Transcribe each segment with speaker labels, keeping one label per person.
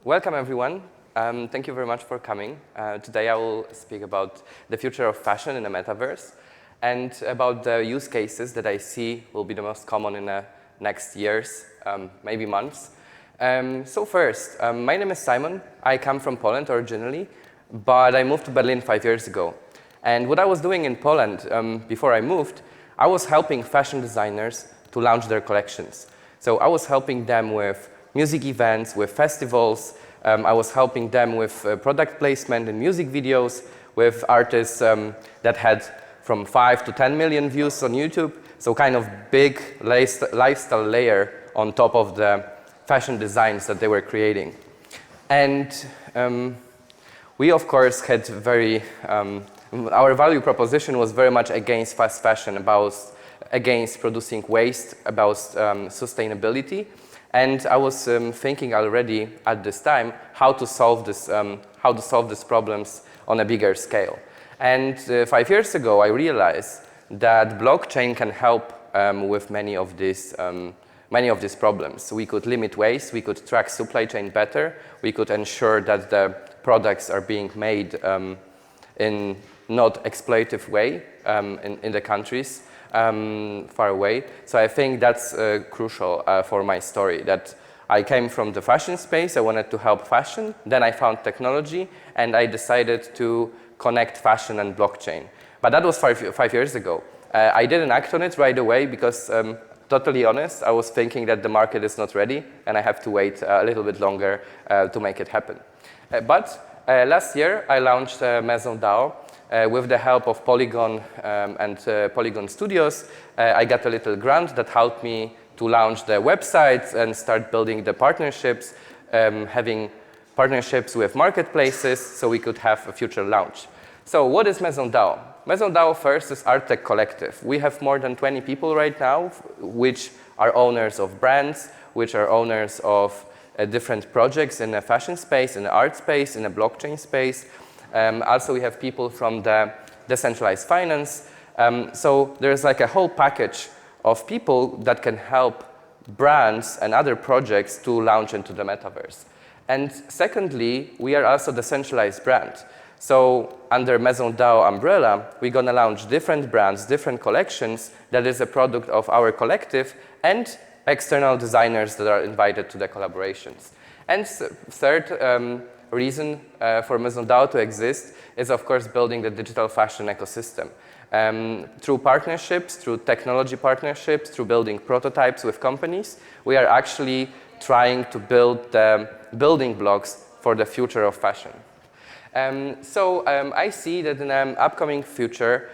Speaker 1: Welcome, everyone. Thank you very much for coming. Today I will speak about the future of fashion in the metaverse and about the use cases that I see will be the most common in the next years, maybe months. So first, my name is Simon. I come from Poland originally, but I moved to Berlin 5 years ago. And what I was doing in Poland before I moved, I was helping fashion designers to launch their collections. So I was helping them with music events, with festivals. I was helping them with product placement in music videos, with artists that had from 5 to 10 million views on YouTube. So kind of big lifestyle layer on top of the fashion designs that they were creating. And we, of course, had our value proposition was very much against fast fashion, against producing waste, about sustainability. And I was thinking already at this time how to solve these problems on a bigger scale. And 5 years ago, I realized that blockchain can help with many of these problems. We could limit waste, we could track supply chain better, we could ensure that the products are being made in not exploitative way in the countries far away. So I think that's crucial for my story, that I came from the fashion space, I wanted to help fashion, then I found technology, and I decided to connect fashion and blockchain. But that was 5 years ago. I didn't act on it right away because, totally honest, I was thinking that the market is not ready, and I have to wait a little bit longer to make it happen. But last year, I launched Maison DAO. With the help of Polygon and Polygon Studios, I got a little grant that helped me to launch the website and start building the partnerships, having partnerships with marketplaces so we could have a future launch. So what is Maison DAO? Maison DAO first is Art Tech Collective. We have more than 20 people right now, which are owners of brands, which are owners of different projects in the fashion space, in the art space, in the blockchain space. Also, we have people from the decentralized finance. So there's like a whole package of people that can help brands and other projects to launch into the metaverse. And secondly, we are also a decentralized brand. So under Maison DAO umbrella, we're going to launch different brands, different collections that is a product of our collective and external designers that are invited to the collaborations. And third, reason for Maison DAO to exist is, of course, building the digital fashion ecosystem. Through partnerships, through technology partnerships, through building prototypes with companies, we are actually trying to build the building blocks for the future of fashion. I see that in the upcoming future,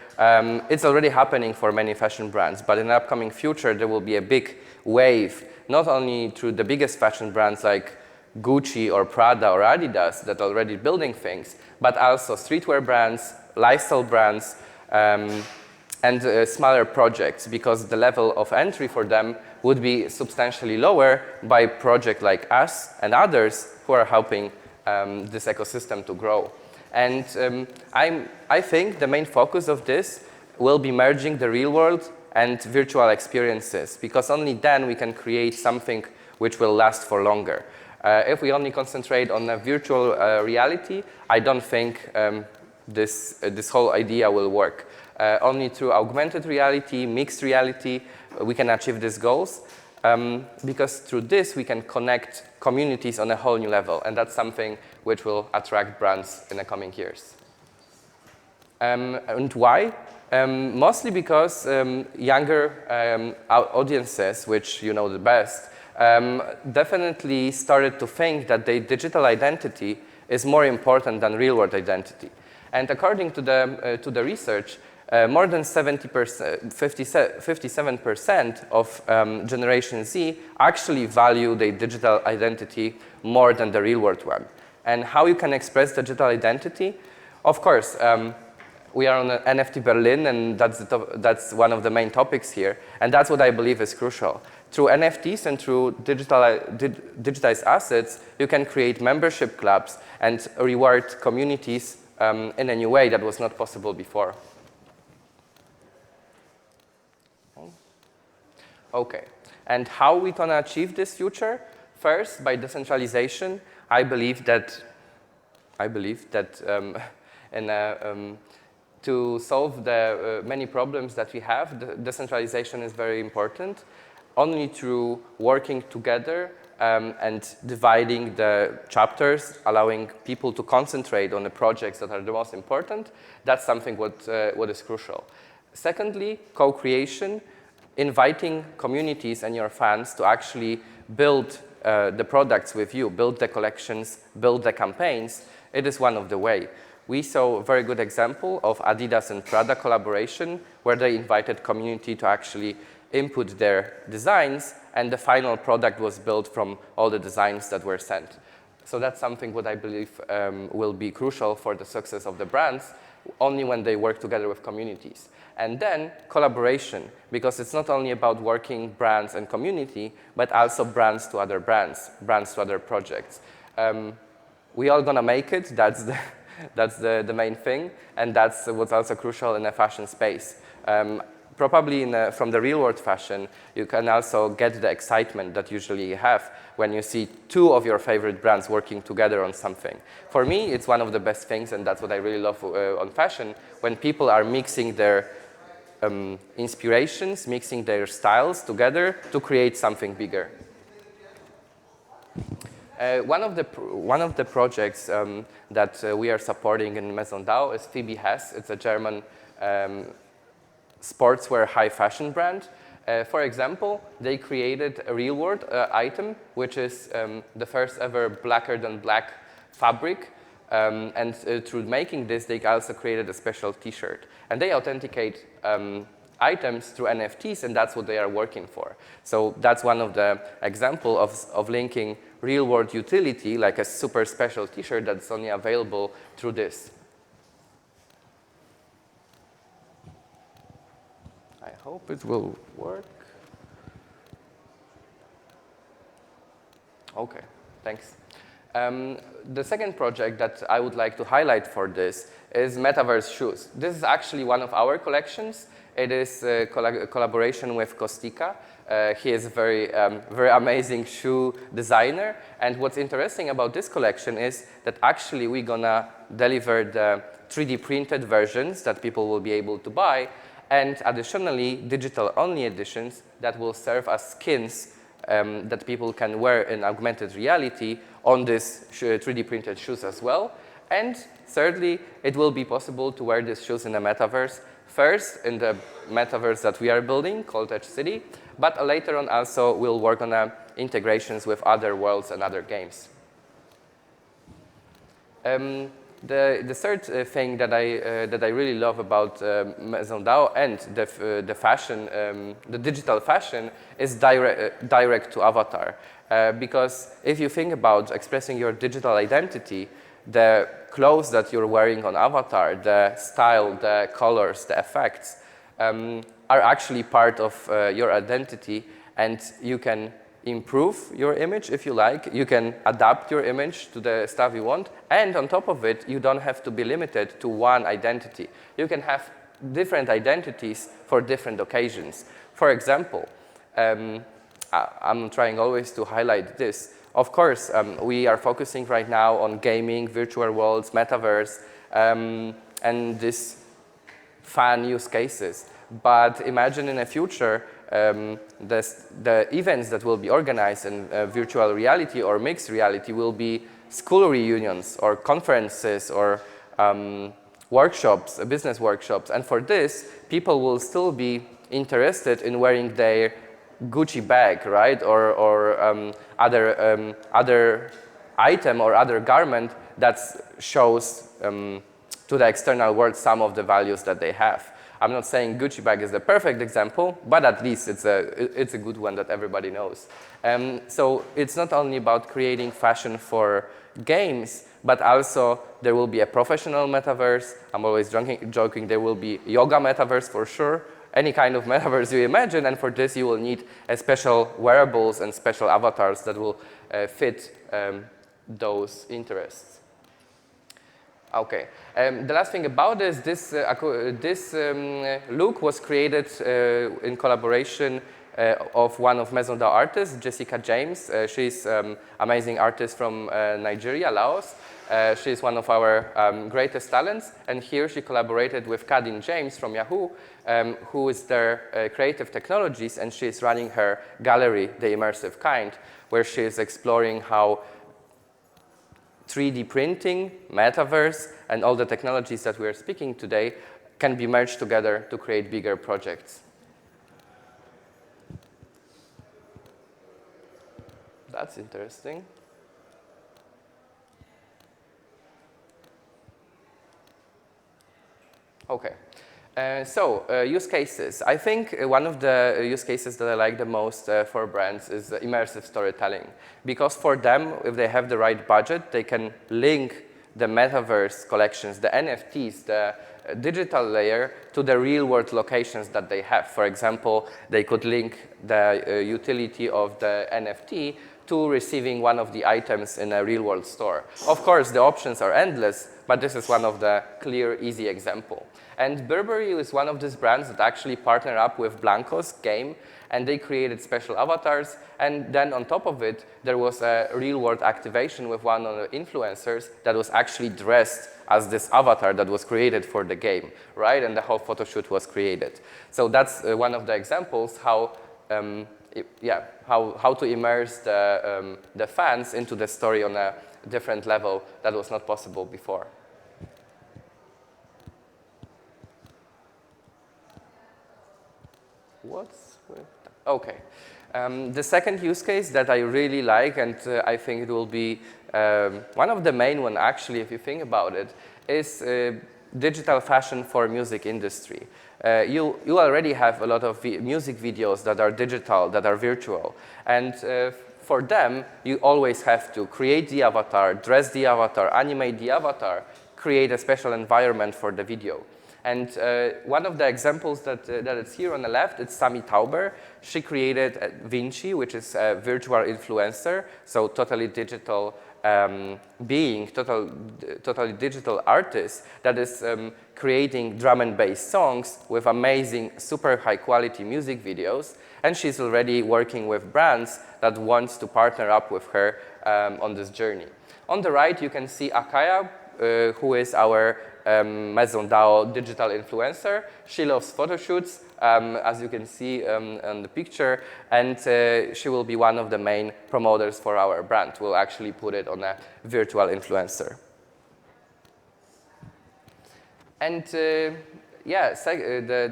Speaker 1: it's already happening for many fashion brands, but in the upcoming future, there will be a big wave, not only through the biggest fashion brands like Gucci or Prada or Adidas that are already building things, but also streetwear brands, lifestyle brands, and smaller projects, because the level of entry for them would be substantially lower by projects like us and others who are helping this ecosystem to grow. And I think the main focus of this will be merging the real world and virtual experiences, because only then we can create something which will last for longer. If we only concentrate on a virtual reality, I don't think this whole idea will work. Only through augmented reality, mixed reality, we can achieve these goals, because through this we can connect communities on a whole new level, and that's something which will attract brands in the coming years. And why? Mostly because younger audiences, which you know the best, definitely started to think that their digital identity is more important than real-world identity. And according to the research, more than 57% of Generation Z actually value their digital identity more than the real-world one. And how you can express digital identity? Of course, we are on NFTBERLIN, and that's one of the main topics here, and that's what I believe is crucial. Through NFTs and through digitized assets, you can create membership clubs and reward communities in a new way that was not possible before. Okay, and how we gonna achieve this future? First, by decentralization. I believe that in to solve the many problems that we have, the decentralization is very important. Only through working together and dividing the chapters, allowing people to concentrate on the projects that are the most important, that's something what is crucial. Secondly, co-creation, inviting communities and your fans to actually build the products with you, build the collections, build the campaigns. It is one of the way. We saw a very good example of Adidas and Prada collaboration, where they invited community to actually input their designs, and the final product was built from all the designs that were sent. So that's something what I believe will be crucial for the success of the brands, only when they work together with communities. And then collaboration, because it's not only about working brands and community, but also brands to other brands, brands to other projects. We all gonna make it, that's the main thing, and that's what's also crucial in a fashion space. Probably from the real world fashion, you can also get the excitement that usually you have when you see two of your favorite brands working together on something. For me, it's one of the best things, and that's what I really love on fashion, when people are mixing their inspirations, mixing their styles together to create something bigger. One of the projects that we are supporting in Maison DAO is Phoebe Hess. It's a German sportswear high fashion brand. For example, they created a real world item, which is the first ever blacker than black fabric. And through making this, they also created a special t-shirt. And they authenticate items through NFTs, and that's what they are working for. So that's one of the examples of linking real world utility, like a super special t-shirt that's only available through this. I hope it will work. Okay, thanks. The second project that I would like to highlight for this is Metaverse shoes. This is actually one of our collections. It is a collaboration with Kostika. He is a very amazing shoe designer. And what's interesting about this collection is that actually we're gonna deliver the 3D printed versions that people will be able to buy, and additionally digital-only editions that will serve as skins that people can wear in augmented reality on these 3D printed shoes as well. And thirdly, it will be possible to wear these shoes in the metaverse. First, in the metaverse that we are building, called Edge City, but later on also we'll work on integrations with other worlds and other games. The third thing that I really love about Maison DAO and the fashion, the digital fashion, is direct to avatar. Because if you think about expressing your digital identity, the clothes that you're wearing on avatar, the style, the colors, the effects, are actually part of your identity, and you can improve your image if you like. You can adapt your image to the stuff you want, and on top of it, you don't have to be limited to one identity. You can have different identities for different occasions. For example, I'm trying always to highlight this. Of course, we are focusing right now on gaming, virtual worlds, metaverse, and these fun use cases. But imagine in the future, the events that will be organized in virtual reality or mixed reality will be school reunions or conferences or workshops, business workshops. And for this, people will still be interested in wearing their Gucci bag, right, or other item or other garment that shows to the external world some of the values that they have. I'm not saying Gucci bag is the perfect example, but at least it's a good one that everybody knows. So it's not only about creating fashion for games, but also there will be a professional metaverse. I'm always joking, there will be yoga metaverse for sure. Any kind of metaverse you imagine, and for this you will need a special wearables and special avatars that will fit those interests. Okay, the last thing about this look was created in collaboration of one of Maison d'Art artists, Jessica James. She's amazing artist from Nigeria, Laos. She's one of our greatest talents, and here she collaborated with Kadin James from Yahoo, who is their creative technologies, and she's running her gallery, The Immersive Kind, where she is exploring how 3D printing, Metaverse, and all the technologies that we are speaking today can be merged together to create bigger projects. That's interesting. Okay. Use cases. I think one of the use cases that I like the most for brands is immersive storytelling. Because for them, if they have the right budget, they can link the Metaverse collections, the NFTs, the digital layer, to the real-world locations that they have. For example, they could link the utility of the NFT to receiving one of the items in a real-world store. Of course, the options are endless, but this is one of the clear, easy example. And Burberry is one of these brands that actually partner up with Blancos game, and they created special avatars. And then on top of it, there was a real-world activation with one of the influencers that was actually dressed as this avatar that was created for the game, right? And the whole photo shoot was created. So that's one of the examples how to immerse the fans into the story on a different level that was not possible before. What's with that? Okay. The second use case that I really like, and I think it will be one of the main one actually, if you think about it, is digital fashion for music industry. You already have a lot of music videos that are digital, that are virtual. And for them, you always have to create the avatar, dress the avatar, animate the avatar, create a special environment for the video. And one of the examples that is here on the left, it's Sami Tauber. She created Vinci, which is a virtual influencer, so totally digital being, totally digital artist that is creating drum and bass songs with amazing, super high quality music videos. And she's already working with brands that wants to partner up with her on this journey. On the right, you can see Akaya, who is our Maison d'Art digital influencer. She loves photo shoots, as you can see on the picture, and she will be one of the main promoters for our brand. We'll actually put it on a virtual influencer. And the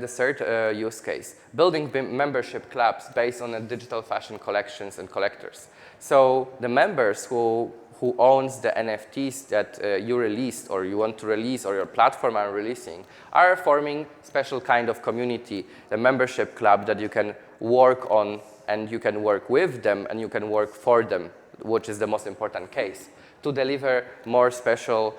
Speaker 1: third use case, building membership clubs based on digital fashion collections and collectors. So the members who owns the NFTs that you released or you want to release or your platform are releasing are forming special kind of community, the membership club that you can work on and you can work with them and you can work for them, which is the most important case, to deliver more special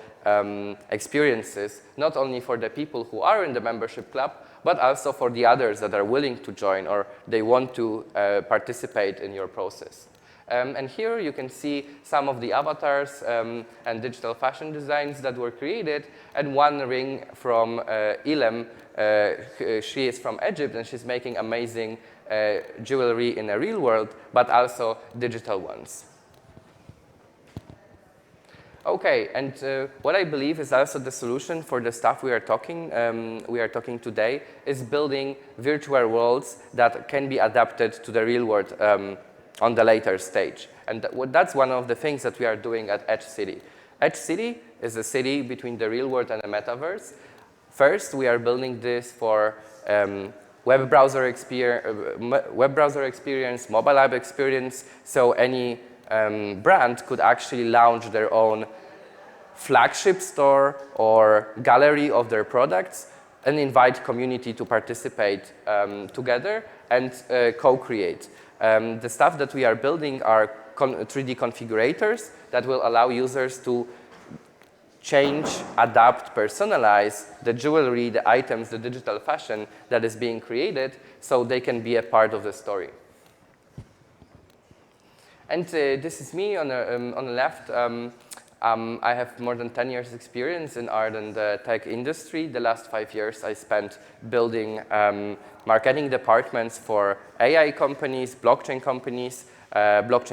Speaker 1: experiences, not only for the people who are in the membership club, but also for the others that are willing to join or they want to participate in your process. And here you can see some of the avatars and digital fashion designs that were created, and one ring from Ilem. She is from Egypt, and she's making amazing jewelry in the real world, but also digital ones. Okay, and what I believe is also the solution for the stuff we are talking today is building virtual worlds that can be adapted to the real world on the later stage. And that's one of the things that we are doing at Edge City. Edge City is a city between the real world and the metaverse. First, we are building this for web browser experience, mobile app experience, so any brand could actually launch their own flagship store or gallery of their products and invite community to participate together and co-create. The stuff that we are building are 3D configurators that will allow users to change, adapt, personalize the jewelry, the items, the digital fashion that is being created so they can be a part of the story. And this is me on the left. I have more than 10 years experience in art and the tech industry. The last 5 years I spent building marketing departments for AI companies, blockchain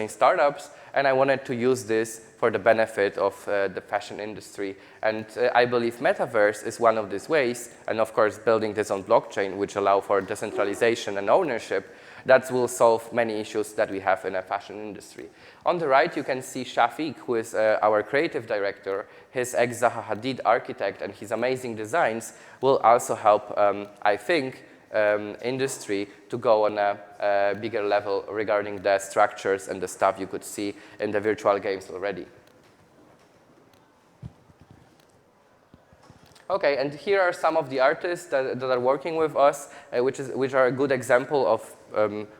Speaker 1: startups, and I wanted to use this for the benefit of the fashion industry. And I believe Metaverse is one of these ways, and of course building this on blockchain, which allow for decentralization and ownership, that will solve many issues that we have in a fashion industry. On the right, you can see Shafiq, who is our creative director. His ex-Zaha Hadid architect and his amazing designs will also help, I think, industry to go on a bigger level regarding the structures and the stuff you could see in the virtual games already. Okay, and here are some of the artists that are working with us, which are a good example of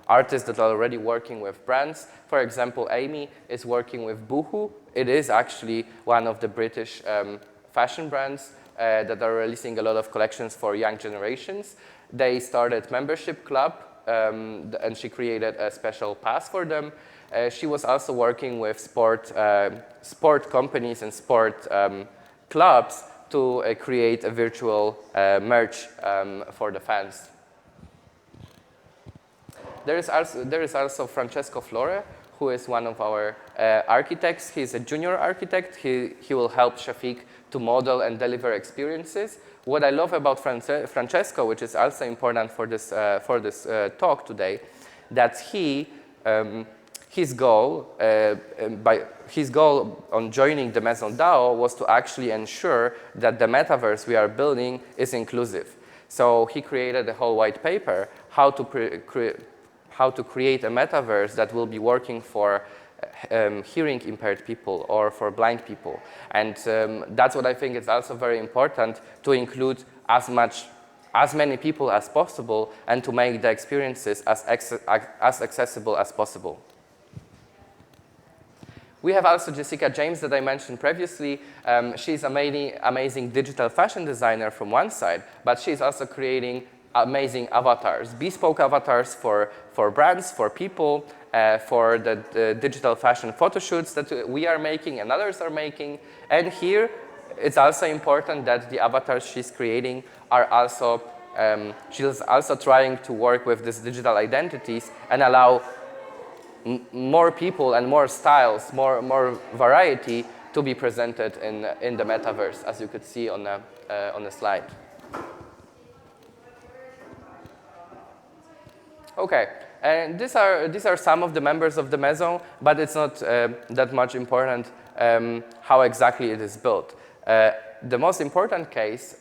Speaker 1: artists that are already working with brands. For example, Amy is working with Boohoo. It is actually one of the British fashion brands that are releasing a lot of collections for young generations. They started membership club, and she created a special pass for them. She was also working with sport companies and sport clubs to create a virtual merch for the fans. There is also Francesco Flore, who is one of our architects. He's a junior architect. He will help Shafiq to model and deliver experiences. What I love about Francesco, which is also important for this talk today, that his goal on joining the Maison DAO was to actually ensure that the metaverse we are building is inclusive. So he created a whole white paper how to create a metaverse that will be working for hearing impaired people or for blind people. And that's what I think is also very important, to include as many people as possible and to make the experiences as accessible as possible. We have also Jessica James that I mentioned previously. She's an amazing digital fashion designer from one side, but she's also creating amazing avatars, bespoke avatars for brands, for people, for the digital fashion photo shoots that we are making and others are making. And here, it's also important that the avatars she's creating are also, she's also trying to work with these digital identities and allow more people and more styles, more variety to be presented in the metaverse, as you could see on the slide. Okay, and these are some of the members of the Maison, but it's not that much important how exactly it is built. The most important case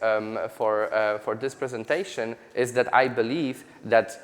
Speaker 1: for this presentation is that I believe that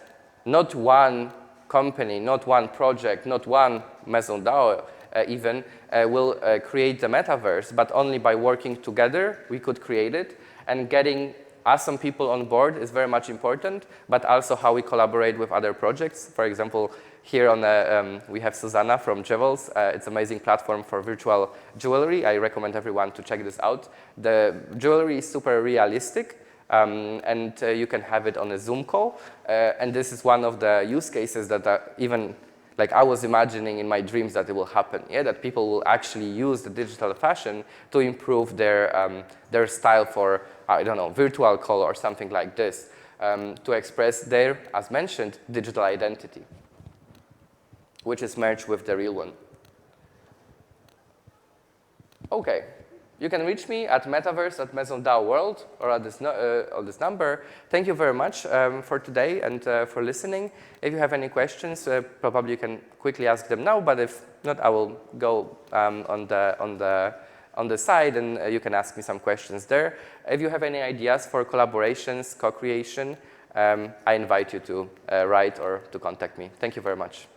Speaker 1: not one company, not one project, not one Maison DAO even will create the metaverse, but only by working together we could create it, and getting awesome people on board is very much important, but also how we collaborate with other projects. For example, here on we have Susanna from Jewels. It's an amazing platform for virtual jewelry. I recommend everyone to check this out. The jewelry is super realistic, and you can have it on a Zoom call. And this is one of the use cases that even like I was imagining in my dreams that it will happen. Yeah, that people will actually use the digital fashion to improve their style for, I don't know, virtual call or something like this, to express their, as mentioned, digital identity, which is merged with the real one. Okay. You can reach me at metaverse@maisondao.world or at this number. Thank you very much for today and for listening. If you have any questions, probably you can quickly ask them now, but if not, I will go on the side and you can ask me some questions there. If you have any ideas for collaborations, co-creation, I invite you to write or to contact me. Thank you very much.